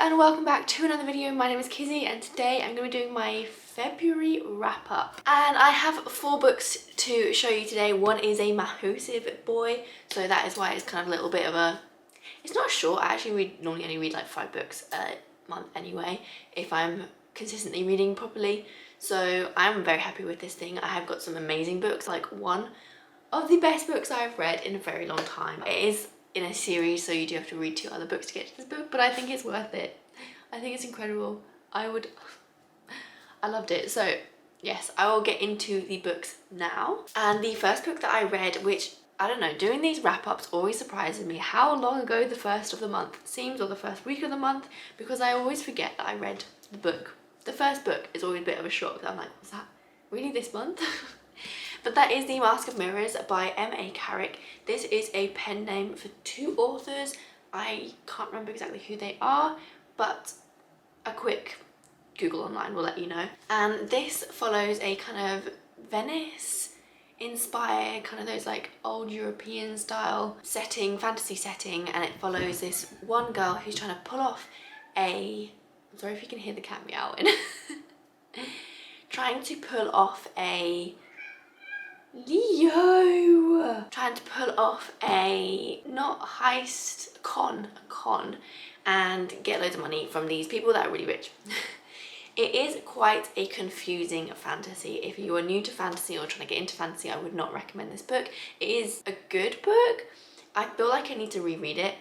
and welcome back to another video. My name is Kizzy and today I'm going to be doing my February wrap up. And I have 4 books to show you today. One is a massive boy, so that is why it's kind of a little bit of a... It's not short. I actually normally only read like 5 books a month anyway, if I'm consistently reading properly. So I'm very happy with this thing. I have got some amazing books, like one of the best books I've read in a very long time. It is in a series, so you do have to read 2 other books to get to this book, but I think it's worth it. I think it's incredible. I loved it. So yes, I will get into the books now. And the first book that I read, which I don't know, doing these wrap-ups always surprises me how long ago the first of the month seems, or the first week of the month, because I always forget that I read the book. The first book is always a bit of a shock. I'm like, was that really this month? But that is The Mask of Mirrors by M.A. Carrick. This is a pen name for 2 authors. I can't remember exactly who they are, but a quick Google online will let you know. And this follows a kind of Venice inspired, kind of those like old European style setting, fantasy setting, and it follows this one girl who's trying to pull off a... I'm sorry if you can hear the cat meowing. Trying to pull off a... Leo! Trying to pull off a, not heist, a con, and get loads of money from these people that are really rich. It is quite a confusing fantasy. If you are new to fantasy or trying to get into fantasy, I would not recommend this book. It is a good book. I feel like I need to reread it.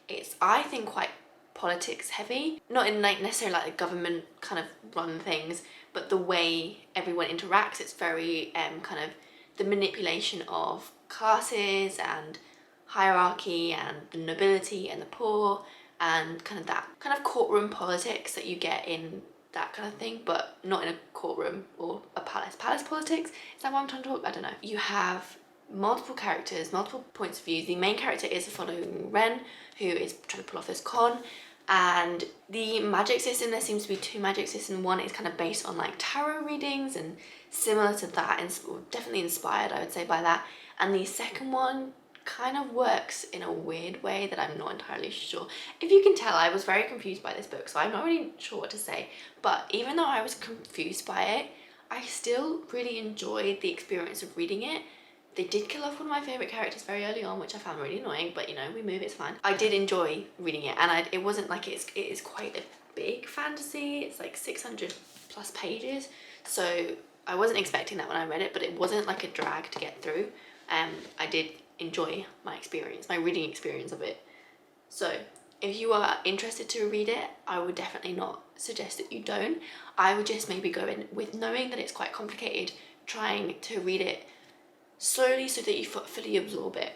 It's, I think, quite politics heavy. Not in like necessarily like the government kind of run things, but the way everyone interacts, it's very kind of the manipulation of classes and hierarchy and the nobility and the poor and kind of that kind of courtroom politics that you get in that kind of thing, but not in a courtroom or a palace. Palace politics, is that what I'm trying to talk about? I don't know. You have multiple characters, multiple points of view. The main character is following Ren, who is trying to pull off this con, and the magic system, there seems to be 2 magic systems. One is kind of based on like tarot readings and similar to that, and definitely inspired, I would say, by that. And the second one kind of works in a weird way that I'm not entirely sure. If you can tell, I was very confused by this book, so I'm not really sure what to say. But even though I was confused by it, I still really enjoyed the experience of reading it. They did kill off one of my favourite characters very early on, which I found really annoying, but you know, we move, it's fine. I did enjoy reading it, and it wasn't like it is quite a big fantasy. It's like 600 plus pages, so I wasn't expecting that when I read it, but it wasn't like a drag to get through. I did enjoy my experience, my reading experience of it. So if you are interested to read it, I would definitely not suggest that you don't. I would just maybe go in with knowing that it's quite complicated, trying to read it slowly so that you fully absorb it.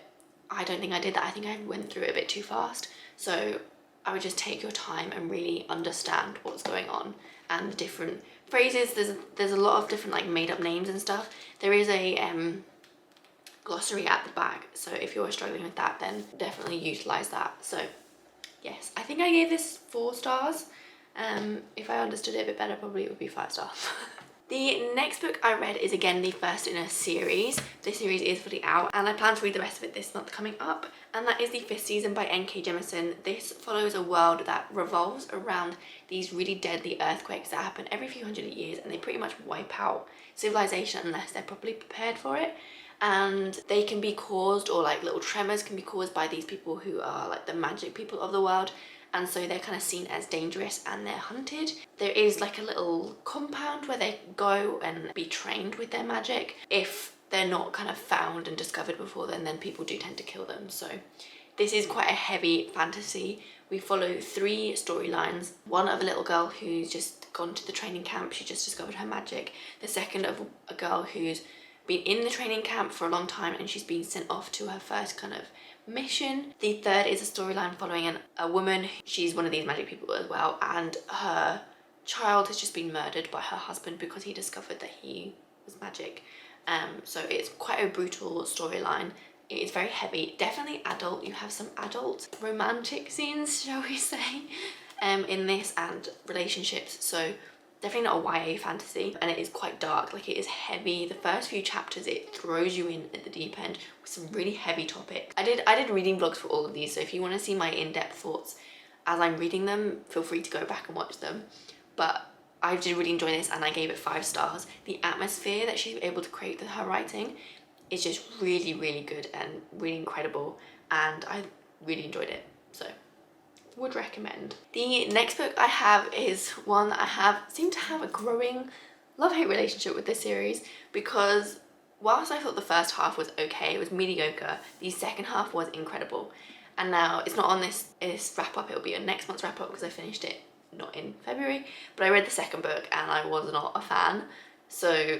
I don't think I did that. I think I went through it a bit too fast. So I would just take your time and really understand what's going on and the different phrases. There's a lot of different like made up names and stuff. There is a glossary at the back, so if you're struggling with that, then definitely utilize that. So yes, I think I gave this 4 stars. If I understood it a bit better, probably it would be 5 stars. The next book I read is again the first in a series. This series is fully out and I plan to read the rest of it this month coming up, and that is the 5th season by N.K. Jemisin. This follows a world that revolves around these really deadly earthquakes that happen every few hundred years, and they pretty much wipe out civilization unless they're properly prepared for it. And they can be caused, or like little tremors can be caused by these people who are like the magic people of the world, and so they're kind of seen as dangerous and they're hunted. There is like a little compound where they go and be trained with their magic. If they're not kind of found and discovered before then people do tend to kill them. So this is quite a heavy fantasy. We follow 3 storylines. One of a little girl who's just gone to the training camp, she just discovered her magic. The second of a girl who's been in the training camp for a long time and she's been sent off to her first kind of mission. The third is a storyline following a woman. She's one of these magic people as well, and her child has just been murdered by her husband because he discovered that he was magic. So it's quite a brutal storyline. It is very heavy, definitely adult. You have some adult romantic scenes, shall we say, in this, and relationships. So definitely not a YA fantasy, and it is quite dark. Like, it is heavy. The first few chapters, it throws you in at the deep end with some really heavy topics. I did reading vlogs for all of these, so if you want to see my in-depth thoughts as I'm reading them, feel free to go back and watch them. But I did really enjoy this, and I gave it 5 stars. The atmosphere that she's able to create with her writing is just really, really good and really incredible, and I really enjoyed it, so would recommend. The next book I have is one that I seem to have a growing love-hate relationship with this series, because whilst I thought the first half was okay, it was mediocre, the second half was incredible. And now it's not on this wrap-up, it'll be on next month's wrap-up because I finished it not in February, but I read the second book and I was not a fan. So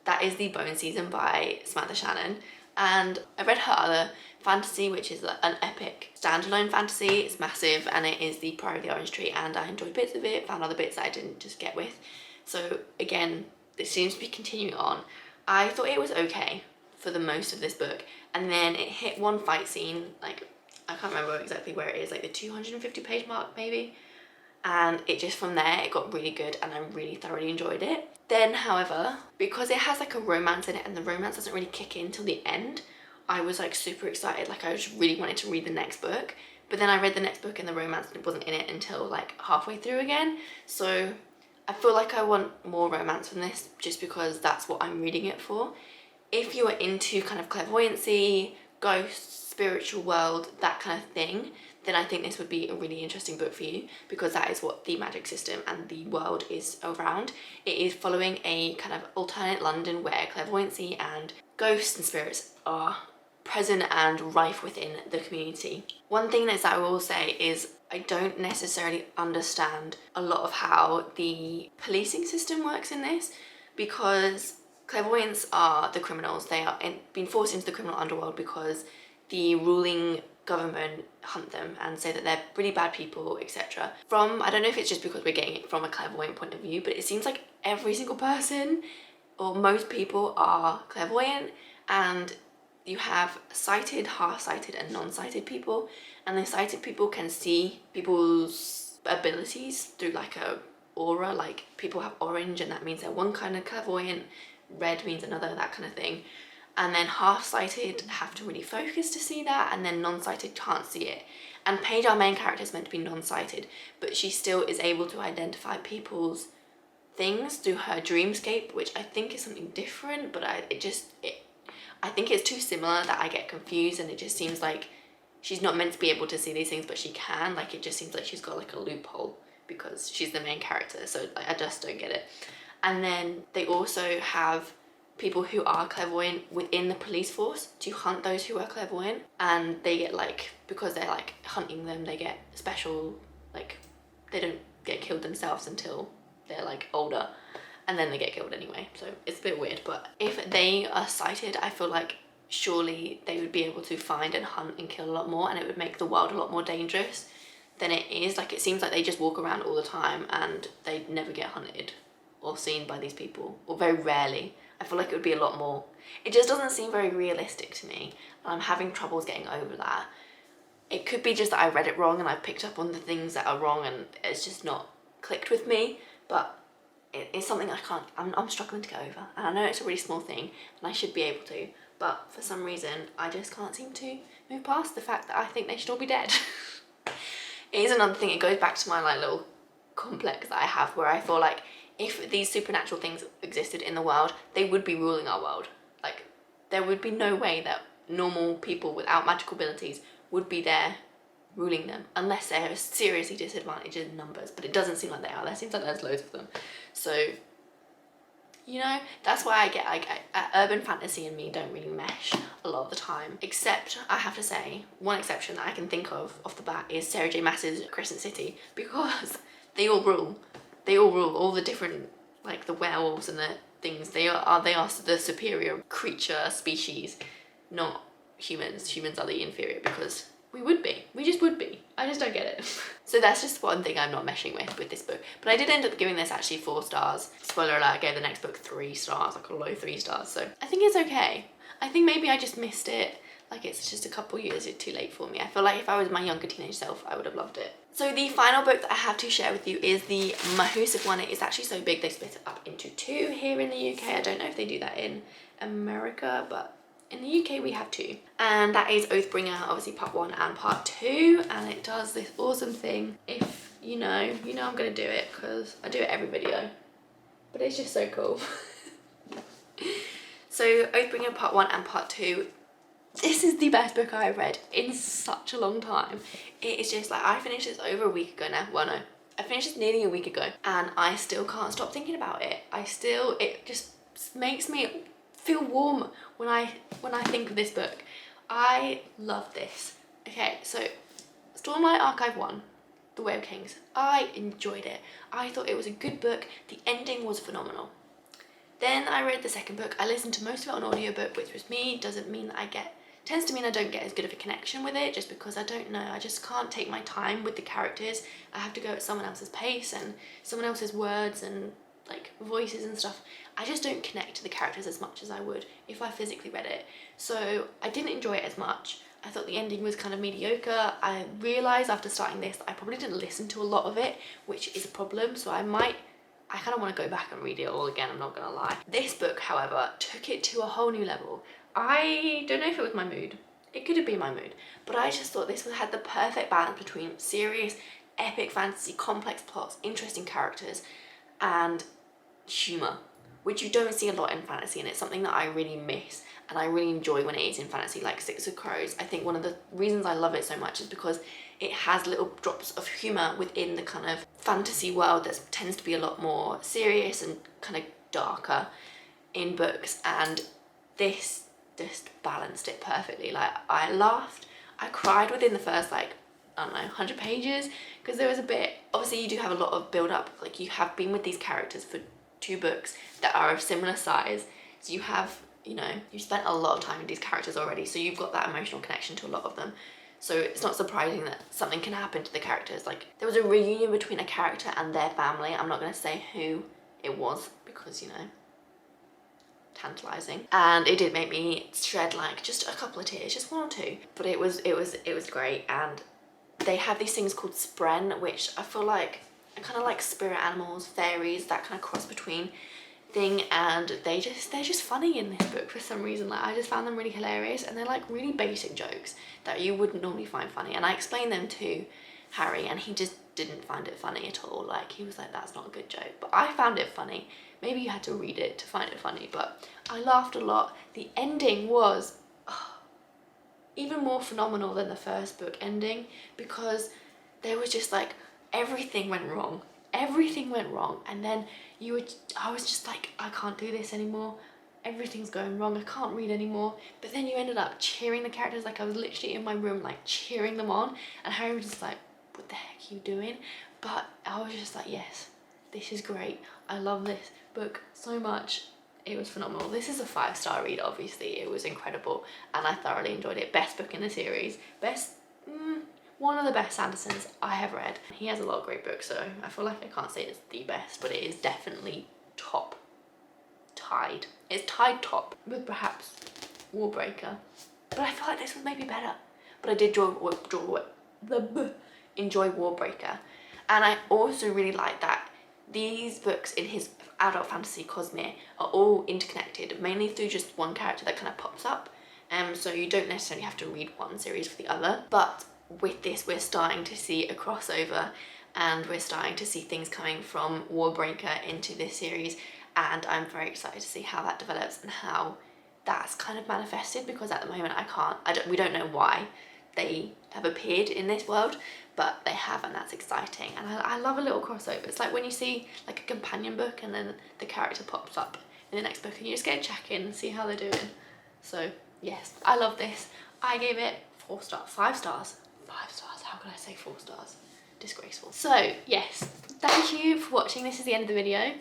that is The Bone Season by Samantha Shannon, and I read her other fantasy, which is an epic standalone fantasy. It's massive and it is The Priory of the Orange Tree, and I enjoyed bits of it, found other bits that I didn't just get with. So again, this seems to be continuing on. I thought it was okay for the most of this book, and then it hit one fight scene, like I can't remember exactly where it is, like the 250 page mark maybe, and it just from there it got really good and I really thoroughly enjoyed it. Then however, because it has like a romance in it and the romance doesn't really kick in till the end, I was like super excited, like I just really wanted to read the next book, but then I read the next book and the romance wasn't in it until like halfway through again. So I feel like I want more romance from this just because that's what I'm reading it for. If you are into kind of clairvoyancy, ghosts, spiritual world, that kind of thing, then I think this would be a really interesting book for you, because that is what the magic system and the world is around. It is following a kind of alternate London where clairvoyancy and ghosts and spirits are present and rife within the community. One thing that I will say is I don't necessarily understand a lot of how the policing system works in this, because clairvoyants are the criminals. They are being forced into the criminal underworld because the ruling government hunt them and say that they're really bad people, etc. I don't know if it's just because we're getting it from a clairvoyant point of view, but it seems like every single person or most people are clairvoyant, and you have sighted, half-sighted and non-sighted people, and the sighted people can see people's abilities through like a aura, like people have orange and that means they're one kind of clairvoyant, red means another, that kind of thing. And then half-sighted have to really focus to see that, and then non-sighted can't see it. And Paige, our main character, is meant to be non-sighted, but she still is able to identify people's things through her dreamscape, which I think is something different, but I think it's too similar that I get confused, and it just seems like she's not meant to be able to see these things, but she can. Like, it just seems like she's got like a loophole because she's the main character, so like, I just don't get it. And then they also have people who are clairvoyant within the police force to hunt those who are clairvoyant, and they get like, because they're like hunting them, they get special, like they don't get killed themselves until they're like older, and then they get killed anyway, so it's a bit weird. But if they are sighted, I feel like surely they would be able to find and hunt and kill a lot more, and it would make the world a lot more dangerous than it is. Like, it seems like they just walk around all the time and they never get hunted or seen by these people, or very rarely. I feel like it would be a lot more. It just doesn't seem very realistic to me, and I'm having troubles getting over that. It could be just that I read it wrong and I picked up on the things that are wrong and it's just not clicked with me, but it's something I'm struggling to get over. And I know it's a really small thing and I should be able to, but for some reason I just can't seem to move past the fact that I think they should all be dead. It is another thing, it goes back to my like little complex that I have, where I feel like if these supernatural things existed in the world, they would be ruling our world. Like, there would be no way that normal people without magical abilities would be there ruling them, unless they're seriously disadvantaged in numbers, but it doesn't seem like they are. There seems like there's loads of them. So, you know, that's why I get like urban fantasy and me don't really mesh a lot of the time. Except, I have to say, one exception that I can think of off the bat is Sarah J Maas's Crescent City, because they all rule. They all rule, all the different, like the werewolves and the things, they are the superior creature species, not humans. Humans are the inferior, because we just would be. I just don't get it. So that's just one thing I'm not meshing with this book. But I did end up giving this actually 4 stars. Spoiler alert, I gave the next book 3 stars, like a low 3 stars. So I think it's okay. I think maybe I just missed it. Like, it's just a couple years too late for me. I feel like if I was my younger teenage self, I would have loved it. So the final book that I have to share with you is the Mahusic one. It is actually so big they split it up into 2 here in the UK. I don't know if they do that in America, but In the UK we have 2, and that is Oathbringer, obviously part 1 and part 2, and it does this awesome thing. If you know I'm gonna do it because I do it every video, but it's just so cool. So Oathbringer part 1 and part 2, this is the best book I've read in such a long time. It is just like, I finished this over a week ago now. Well, no, I finished this nearly a week ago, and I still can't stop thinking about it. It just makes me feel warm when I think of this book. I love this. Okay, so Stormlight Archive 1, The Way of Kings. I enjoyed it. I thought it was a good book. The ending was phenomenal. Then I read the second book. I listened to most of it on audiobook, which with me doesn't mean that tends to mean I don't get as good of a connection with it, just because I don't know, I just can't take my time with the characters. I have to go at someone else's pace and someone else's words and like voices and stuff. I just don't connect to the characters as much as I would if I physically read it. So I didn't enjoy it as much. I thought the ending was kind of mediocre. I realised after starting this that I probably didn't listen to a lot of it, which is a problem. So I kind of want to go back and read it all again, I'm not gonna lie. This book, however, took it to a whole new level. I don't know if it was my mood. It could have been my mood, but I just thought this had the perfect balance between serious, epic fantasy, complex plots, interesting characters, and humour, which you don't see a lot in fantasy, and it's something that I really miss and I really enjoy when it is in fantasy, like Six of Crows. I think one of the reasons I love it so much is because it has little drops of humour within the kind of fantasy world that tends to be a lot more serious and kind of darker in books, and this just balanced it perfectly. Like, I laughed, I cried within the first, like, I don't know, 100 pages, because there was a bit, obviously you do have a lot of build up, like you have been with these characters for 2 books that are of similar size, so you have, you've spent a lot of time with these characters already, so you've got that emotional connection to a lot of them. So it's not surprising that something can happen to the characters. Like, there was a reunion between a character and their family. I'm not going to say who it was because, tantalizing, and it did make me shed like just a couple of tears, just 1 or 2, but it was great. And they have these things called spren, which I feel like are kind of like spirit animals, fairies, that kind of cross between thing, and they're just funny in this book for some reason. Like, I just found them really hilarious, and they're like really basic jokes that you wouldn't normally find funny, and I explained them to Harry and he just didn't find it funny at all. Like, he was like, that's not a good joke, but I found it funny. Maybe you had to read it to find it funny, but I laughed a lot. The ending was even more phenomenal than the first book ending, because there was just like, everything went wrong, and then I was just like, I can't do this anymore, everything's going wrong, I can't read anymore. But then you ended up cheering the characters. Like, I was literally in my room like cheering them on, and Harry was just like, what the heck are you doing? But I was just like, yes, this is great, I love this book so much. It was phenomenal. This is a 5-star read, obviously. It was incredible and I thoroughly enjoyed it. Best book in the series. One of the best Sandersons I have read. He has a lot of great books, so I feel like I can't say it's the best, but it is definitely tied. It's tied top with perhaps Warbreaker, but I feel like this was maybe better. But I did enjoy Warbreaker, and I also really like that these books in his adult fantasy Cosmere are all interconnected, mainly through just one character that kind of pops up. So you don't necessarily have to read one series for the other, but with this we're starting to see a crossover, and we're starting to see things coming from Warbreaker into this series, and I'm very excited to see how that develops and how that's kind of manifested, because at the moment we don't know why they have appeared in this world, but they have, and that's exciting. And I love a little crossover. It's like when you see like a companion book and then the character pops up in the next book and you just get a check-in and see how they're doing. So yes, I love this. I gave it 5 stars. 5 stars, how could I say 4 stars? Disgraceful. So yes, thank you for watching. This is the end of the video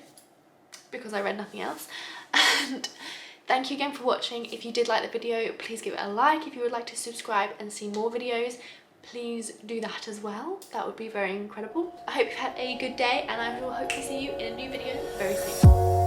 because I read nothing else. And thank you again for watching. If you did like the video, please give it a like. If you would like to subscribe and see more videos, please do that as well. That would be very incredible. I hope you've had a good day, and I will hope to see you in a new video very soon.